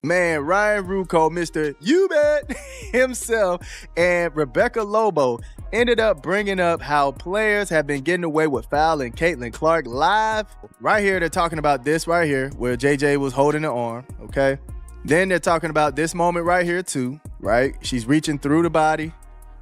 Man, Ryan Ruocco, Mr. You Bet himself, and Rebecca Lobo ended up bringing up how players have been getting away with fouling Caitlin Clark live. Right here, they're talking about this right here, where JJ was holding the arm, okay? Then they're talking about this moment right here too, right? She's reaching through the body,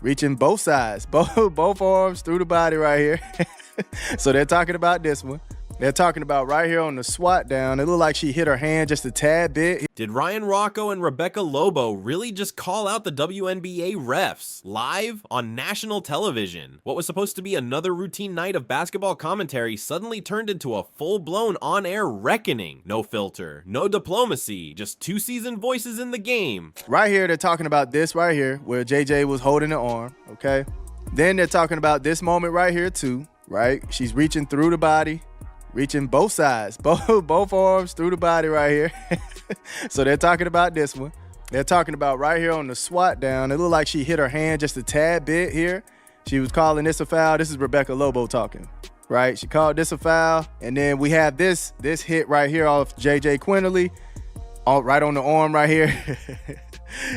reaching both sides, both arms through the body right here. So they're talking about this one. They're talking about right here on the SWAT down. It looked like she hit her hand just a tad bit. Did Ryan Ruocco and Rebecca Lobo really just call out the WNBA refs live on national television? What was supposed to be another routine night of basketball commentary suddenly turned into a full-blown on-air reckoning. No filter, no diplomacy, just two seasoned voices in the game. Right here, they're talking about this right here, where JJ was holding the arm, okay? Then they're talking about this moment right here too, right? She's reaching through the body, reaching both sides, both arms through the body right here. So they're talking about this one. They're talking about right here on the SWAT down. It looked like she hit her hand just a tad bit here. She was calling this a foul. This is Rebecca Lobo talking, right? She called this a foul. And then we have this hit right here off JJ Quinterly, right on the arm right here.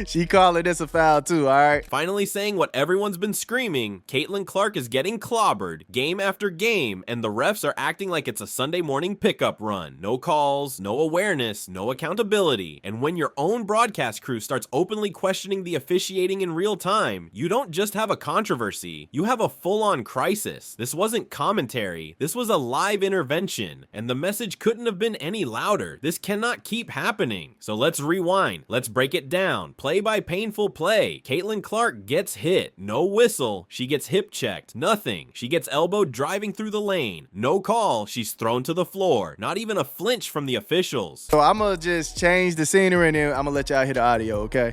She calling this a foul too, all right? Finally saying what everyone's been screaming, Caitlin Clark is getting clobbered game after game, and the refs are acting like it's a Sunday morning pickup run. No calls, no awareness, no accountability. And when your own broadcast crew starts openly questioning the officiating in real time, you don't just have a controversy, you have a full-on crisis. This wasn't commentary, this was a live intervention, and the message couldn't have been any louder. This cannot keep happening. So let's rewind, let's break it down. Play by painful play. Caitlin Clark gets hit. No whistle. She gets hip checked. Nothing. She gets elbowed driving through the lane. No call. She's thrown to the floor. Not even a flinch from the officials. So I'm going to just change the scenery and then I'm going to let y'all hear the audio, okay?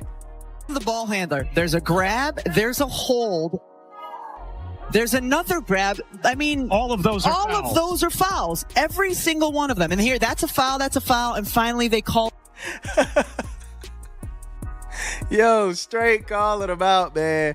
The ball handler. There's a grab. There's a hold. There's another grab. I mean, all of those are fouls. Every single one of them. And here, that's a foul. And finally they call. Yo, straight calling them out, man.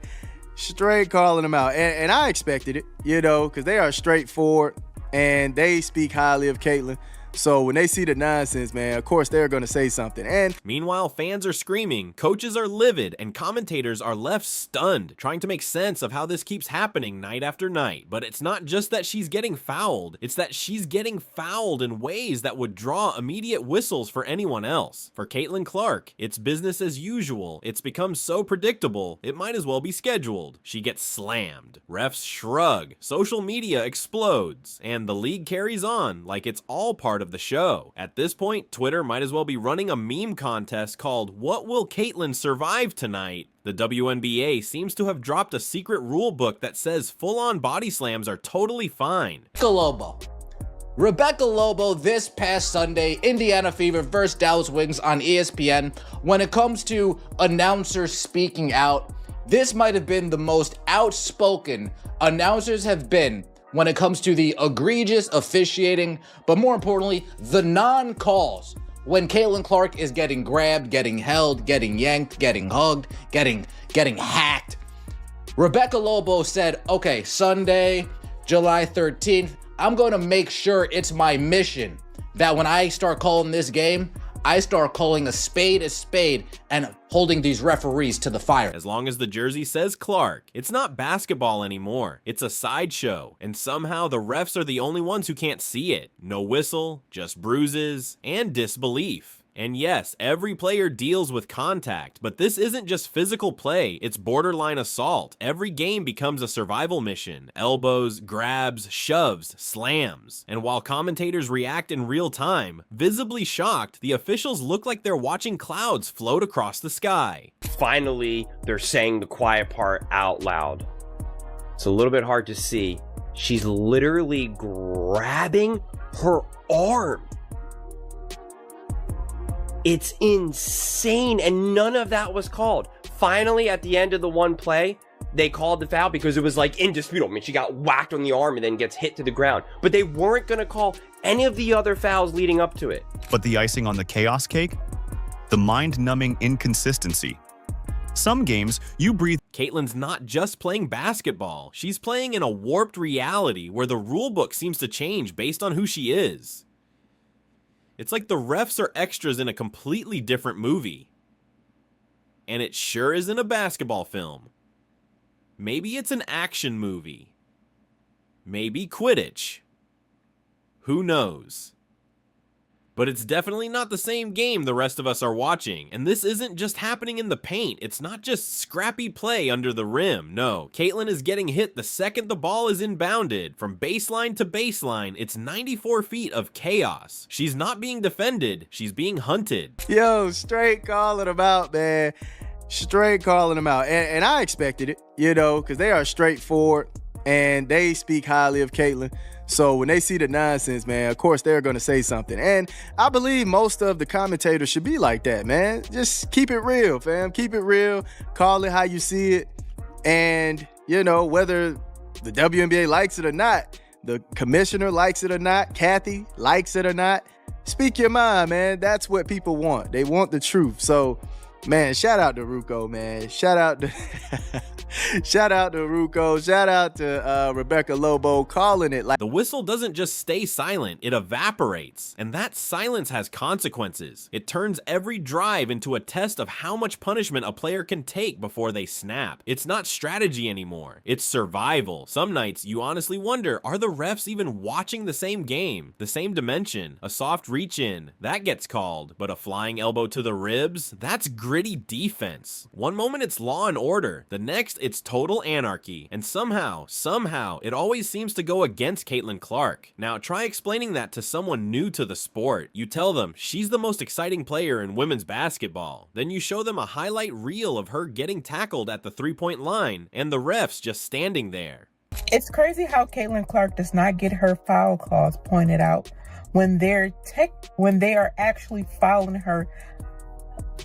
Straight calling them out. And I expected it, because they are straightforward and they speak highly of Caitlin. So when they see the nonsense, man, of course they're going to say something. And meanwhile, fans are screaming, coaches are livid, and commentators are left stunned, trying to make sense of how this keeps happening night after night. But it's not just that she's getting fouled, it's that she's getting fouled in ways that would draw immediate whistles for anyone else. For Caitlin Clark, it's business as usual. It's become so predictable, it might as well be scheduled. She gets slammed. Refs shrug. Social media explodes. And the league carries on like it's all part of the show. At this point, Twitter might as well be running a meme contest called "What Will Caitlin Survive Tonight?" The WNBA seems to have dropped a secret rule book that says full-on body slams are totally fine. Rebecca Lobo this past Sunday, Indiana Fever versus Dallas Wings on ESPN. When it comes to announcers speaking out, this might have been the most outspoken announcers have been when it comes to the egregious officiating, but more importantly, the non-calls. When Caitlin Clark is getting grabbed, getting held, getting yanked, getting hugged, getting hacked. Rebecca Lobo said, okay, Sunday, July 13th, I'm going to make sure it's my mission that when I start calling this game, I start calling a spade and holding these referees to the fire. As long as the jersey says Clark, it's not basketball anymore. It's a sideshow, and somehow the refs are the only ones who can't see it. No whistle, just bruises, and disbelief. And yes, every player deals with contact, but this isn't just physical play, it's borderline assault. Every game becomes a survival mission. Elbows, grabs, shoves, slams. And while commentators react in real time, visibly shocked, the officials look like they're watching clouds float across the sky. Finally, they're saying the quiet part out loud. It's a little bit hard to see. She's literally grabbing her arm. It's insane, and none of that was called. Finally, at the end of the one play, they called the foul because it was like indisputable. I mean, she got whacked on the arm and then gets hit to the ground. But they weren't going to call any of the other fouls leading up to it. But the icing on the chaos cake? The mind-numbing inconsistency. Some games, you breathe. Caitlin's not just playing basketball. She's playing in a warped reality where the rulebook seems to change based on who she is. It's like the refs are extras in a completely different movie. And it sure isn't a basketball film. Maybe it's an action movie. Maybe Quidditch. Who knows? But it's definitely not the same game the rest of us are watching, and this isn't just happening in the paint. It's not just scrappy play under the rim. No, Caitlin is getting hit the second the ball is inbounded. From baseline to baseline, it's 94 feet of chaos. She's not being defended, she's being hunted. Yo, straight calling them out, man. Straight calling them out. And I expected it, you know, because they are straightforward and they speak highly of Caitlin. So when they see the nonsense, man, of course they're going to say something. And I believe most of the commentators should be like that, man. Just keep it real, fam. Keep it real. Call it how you see it. And, you know, whether the WNBA likes it or not, the commissioner likes it or not, Kathy likes it or not, speak your mind, man. That's what people want. They want the truth. So, man, shout out to Ruco, man. Shout out to Ruco. Shout out to Rebecca Lobo calling it like the whistle doesn't just stay silent, it evaporates. And that silence has consequences. It turns every drive into a test of how much punishment a player can take before they snap. It's not strategy anymore, it's survival. Some nights you honestly wonder, are the refs even watching the same game? The same dimension? A soft reach in, that gets called, but a flying elbow to the ribs? That's gritty defense. One moment it's law and order, the next it's total anarchy, and somehow, it always seems to go against Caitlin Clark. Now try explaining that to someone new to the sport. You tell them she's the most exciting player in women's basketball. Then you show them a highlight reel of her getting tackled at the three-point line, and the refs just standing there. It's crazy how Caitlin Clark does not get her foul calls pointed out when they are actually fouling her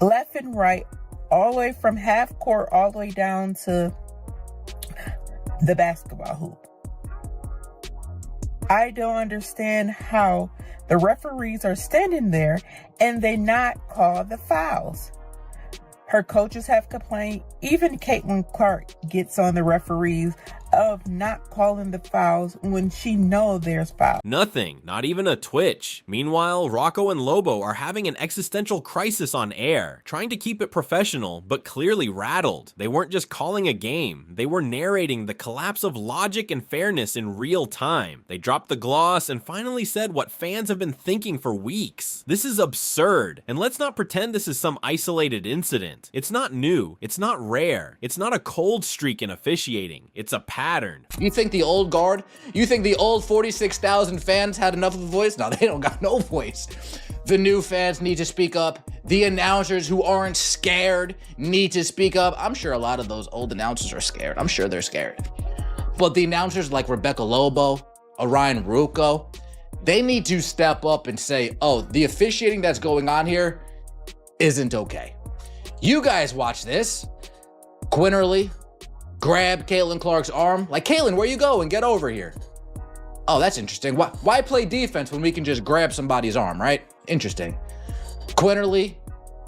left and right, all the way from half court all the way down to the basketball hoop. I don't understand how the referees are standing there and they not call the fouls. Her coaches have complained. Even Caitlin Clark gets on the referees of not calling the fouls when she knows there's fouls. Nothing, not even a twitch. Meanwhile, Rocco and Lobo are having an existential crisis on air, trying to keep it professional, but clearly rattled. They weren't just calling a game, they were narrating the collapse of logic and fairness in real time. They dropped the gloss and finally said what fans have been thinking for weeks. This is absurd, and let's not pretend this is some isolated incident. It's not new, it's not rare, it's not a cold streak in officiating, it's a pattern. You think the old guard, you think the old 46,000 fans had enough of a voice? No, they don't got no voice. The new fans need to speak up. The announcers who aren't scared need to speak up. I'm sure a lot of those old announcers are scared. I'm sure they're scared. But the announcers like Rebecca Lobo, Orion Rucco, they need to step up and say, oh, the officiating that's going on here isn't okay. You guys watch this. Quinterly grab Caitlin Clark's arm. Like, Caitlin, where you going? Get over here. Oh, that's interesting. Why play defense when we can just grab somebody's arm, right? Interesting. Quinterly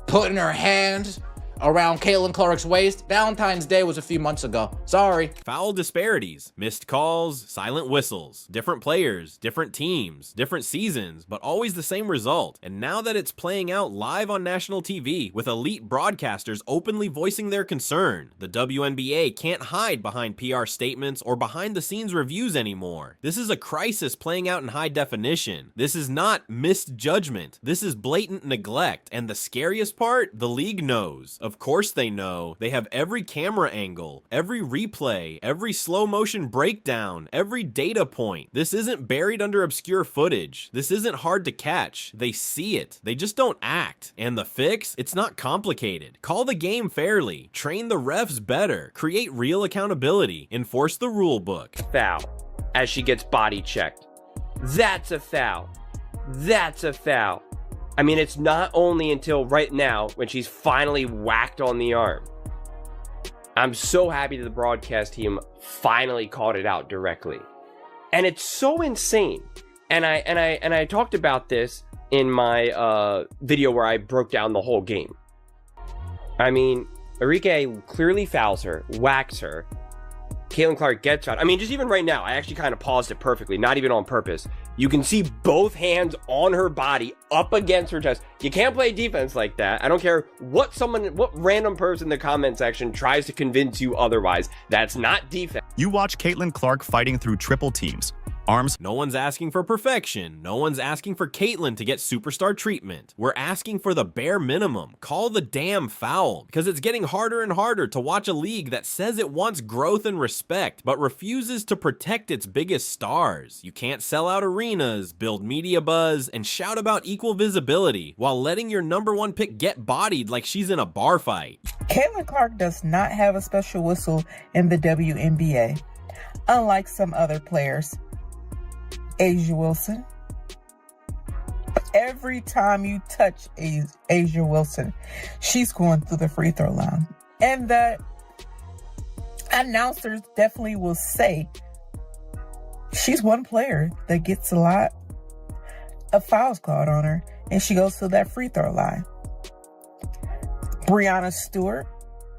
putting her hand around Caitlin Clark's waist. Valentine's Day was a few months ago. Sorry. Foul disparities, missed calls, silent whistles, different players, different teams, different seasons, but always the same result. And now that it's playing out live on national TV with elite broadcasters openly voicing their concern, the WNBA can't hide behind PR statements or behind the scenes reviews anymore. This is a crisis playing out in high definition. This is not misjudgment. This is blatant neglect. And the scariest part, the league knows. Of course they know. They have every camera angle, every replay, every slow motion breakdown, every data point. This isn't buried under obscure footage. This isn't hard to catch. They see it. They just don't act. And the fix? It's not complicated. Call the game fairly. Train the refs better. Create real accountability. Enforce the rule book. Foul as she gets body checked. That's a foul. That's a foul. I mean, it's not only until right now when she's finally whacked on the arm. I'm so happy that the broadcast team finally called it out directly. And it's so insane. And I talked about this in my video where I broke down the whole game. I mean, Enrique clearly fouls her, whacks her. Caitlin Clark gets out. I mean, just even right now, I actually kind of paused it perfectly, not even on purpose. You can see both hands on her body up against her chest. You can't play defense like that. I don't care what random person in the comment section tries to convince you otherwise. That's not defense. You watch Caitlin Clark fighting through triple teams. Arms. No one's asking for perfection. No one's asking for Caitlyn to get superstar treatment. We're asking for the bare minimum. Call the damn foul. Because it's getting harder and harder to watch a league that says it wants growth and respect, but refuses to protect its biggest stars. You can't sell out arenas, build media buzz, and shout about equal visibility while letting your #1 pick get bodied like she's in a bar fight. Caitlin Clark does not have a special whistle in the WNBA, unlike some other players. Asia Wilson. Every time you touch Asia Wilson, she's going through the free throw line. And the announcers definitely will say she's one player that gets a lot of fouls called on her, and she goes to that free throw line. Breanna Stewart,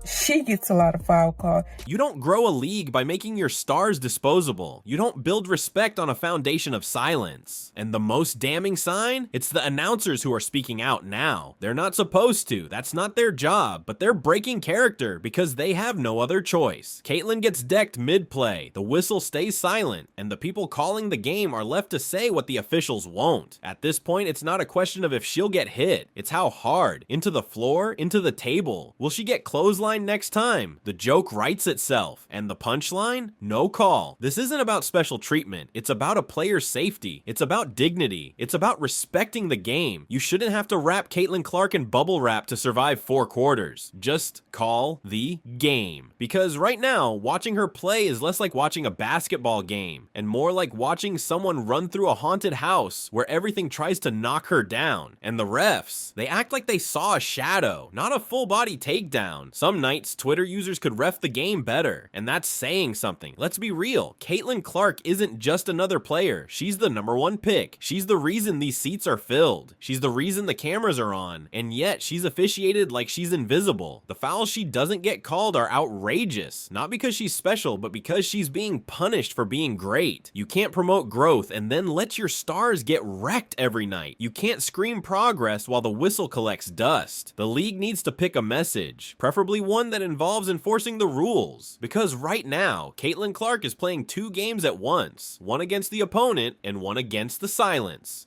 she gets a lot of foul calls. You don't grow a league by making your stars disposable. You don't build respect on a foundation of silence. And the most damning sign? It's the announcers who are speaking out now. They're not supposed to. That's not their job. But they're breaking character because they have no other choice. Caitlyn gets decked mid-play. The whistle stays silent. And the people calling the game are left to say what the officials won't. At this point, it's not a question of if she'll get hit. It's how hard. Into the floor? Into the table? Will she get clotheslined next time? The joke writes itself. And the punchline? No call. This isn't about special treatment. It's about a player's safety. It's about dignity. It's about respecting the game. You shouldn't have to wrap Caitlin Clark in bubble wrap to survive 4 quarters. Just call the game. Because right now, watching her play is less like watching a basketball game and more like watching someone run through a haunted house where everything tries to knock her down. And the refs, they act like they saw a shadow, not a full body takedown. Some nights, Twitter users could ref the game better, and that's saying something. Let's be real. Caitlin Clark isn't just another player. She's the #1 pick. She's the reason these seats are filled. She's the reason the cameras are on, and yet she's officiated like she's invisible. The fouls she doesn't get called are outrageous, not because she's special, but because she's being punished for being great. You can't promote growth and then let your stars get wrecked every night. You can't scream progress while the whistle collects dust. The league needs to pick a message, preferably one that involves enforcing the rules. Because right now, Caitlin Clark is playing 2 games at once, one against the opponent and one against the silence.